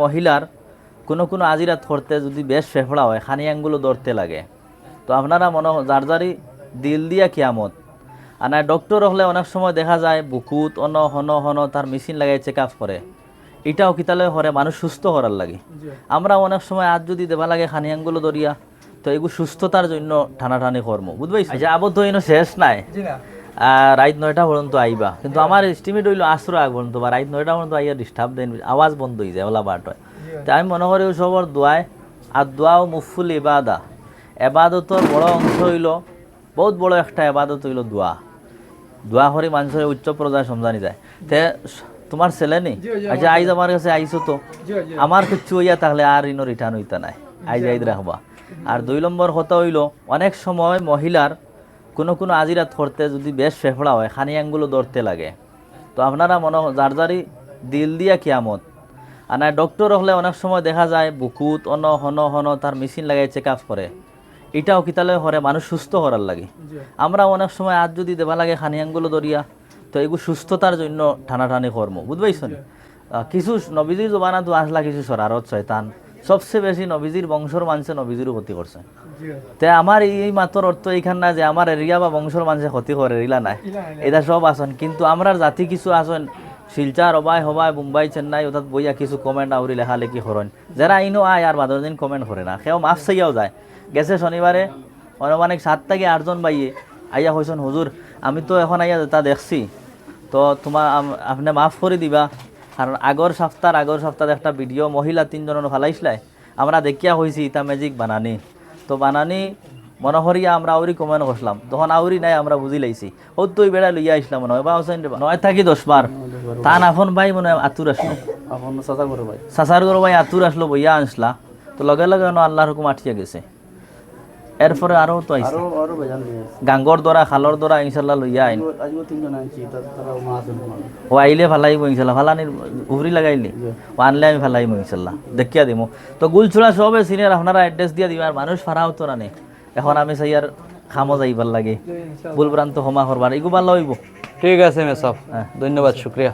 মহিলার কোনো কোনো আজিরাত করতে যদি বেশ ফেফড়া হয় খানি আঙ্গুলো ধরতে লাগে। তো আপনারা যার যারই দিল দিয়া কিয়ামত আর না ডক্টর হলে অনেক সময় দেখা যায় বুকুত অন হন হন তার মেশিন লাগাই চেক আপ করে। এটাও কিতালে করে মানুষ সুস্থ করার লাগে। আমরা অনেক সময় আজ যদি দেবা লাগে খানি আঙ্গুলো ধরিয়া, তো এগুলো সুস্থতার জন্য টানাটানি কর্ম বুঝবাই। আচ্ছা আবদ্ধ শেষ নাই, রাত 9টা পর্যন্ত আইবা, কিন্তু আমার এস্টিমেট হইলো আসর আগ পর্যন্ত বা রাত 9টা পর্যন্ত আইয়া ডিস্টার্ব দেন, আওয়াজ বন্ধ হয়ে যায় ওলা বাট হয়। তাই আমি মনে করি সবর দোয়ায় আর দোয়াও মুফুল ইবাদা, এবাদতর বড় অংশ হইল, বহুত বড় একটা এবাদত হইল দোয়া। দোয়া করে মানুষের উচ্চ পর্যায়ে সমজানি যায়। তে তোমার ছেলে নেই, আচ্ছা আইজ আমার কাছে আইসো, তো আমার কিচ্ছু হইয়া তাহলে আর ইনো রিটার্ন হইতা নাই, আইজ আইদ রাখবা। আর 2 নম্বর কথা হইল অনেক সময় মহিলার কোনো কোনো আজিরাত করতে যদি বেশ ফেফড়া হয় খানি আঙ্গুলো ধরতে লাগে। তো আপনারা যার যারই দিল দিয়া কিয়ামত আর না ডক্টর হলে অনেক সময় দেখা যায় বুকুত অন হন হন তার মেশিন লাগাই চেক আপ করে। এটাও কিতালে করে মানুষ সুস্থ করার লাগে। আমরা অনেক সময় আজ যদি দেবা লাগে খানি আঙ্গুলো ধরিয়া, তো এগুলো সুস্থতার জন্য টানাটানি কর্ম বুঝবাইছেন। কিছু নবীজির জবানা তো আসলা কিছু শরারত শয়তান, সবচেয়ে বেশি নবীজির বংশর মানুষে নবীজিরও ক্ষতি করছে। তে আমার এই মাত্র অর্থ এইখান না যে আমার এরিয়া বা বংশর মানুষে ক্ষতি করে, এরিলা নাই, এটা সব আসন। কিন্তু আমরার জাতি কিছু আসন শিলচার হবাই হবাই মুম্বাই চেন্নাই অর্থাৎ বইয়া কিছু কমেন্ট আউরি লেখালেখি করেন, যারা আইনও আয় আর 12 দিন কমেন্ট করে না, সেও মাফ চাইয়াও যায়। গেছে শনিবারে অনুমানিক 7 থেকে 8 জন বাইয়ে আইয়া হয়েছেন, হুজুর আমি তো এখন আইয়া তা দেখছি, তো তোমার আপনি মাফ করে দিবা। কারণ আগর সপ্তাহ একটা ভিডিও মহিলা 3 জনের ফালাইছিলাই, আমরা দেখিয়া হয়েছি তা ম্যাজিক বানানি। তো বানানি মনে করিয়া আমরা আউরি কমেন্ট করলাম, তখন আউরি নাই আমরা বুঝি লাইছি, ও তুই বেড়া লইয়া আসলাম মনে হয় বা হোসেন 9 থাকি 10 বার তান আপন ভাই মনে হয় আতুর আসলো, চাচার গরু ভাই আতুর আসলো বইয়া আনসলা। তো লগে লগে আল্লাহর হুকুম আঠিয়া গেছে। এরপরে আরো তো আইছে গাঙ্গর দ্বারা খালর দ্বারা ইনশাল্লাহ লইয়া আইন ও আইলে ফালাইব ইনশাল্লাহ, ফালানির উহরি লাগাইলে ও আনলে আমি ফালাইব ইনশাল্লাহ, দেখিয়া দিব। তো গুলছুড়া সবে সিনিয়র আপনারা অ্যাড্রেস দিয়া দিবার, মানুষ ফারাও তো রানে। এখন আমি চাই আর খামো যাইবার লাগে, ভুল ভ্রান্ত ক্ষমা করবার, এগুলো ভালো হইব। ঠিক আছে মেসাব, ধন্যবাদ, শুক্রিয়া।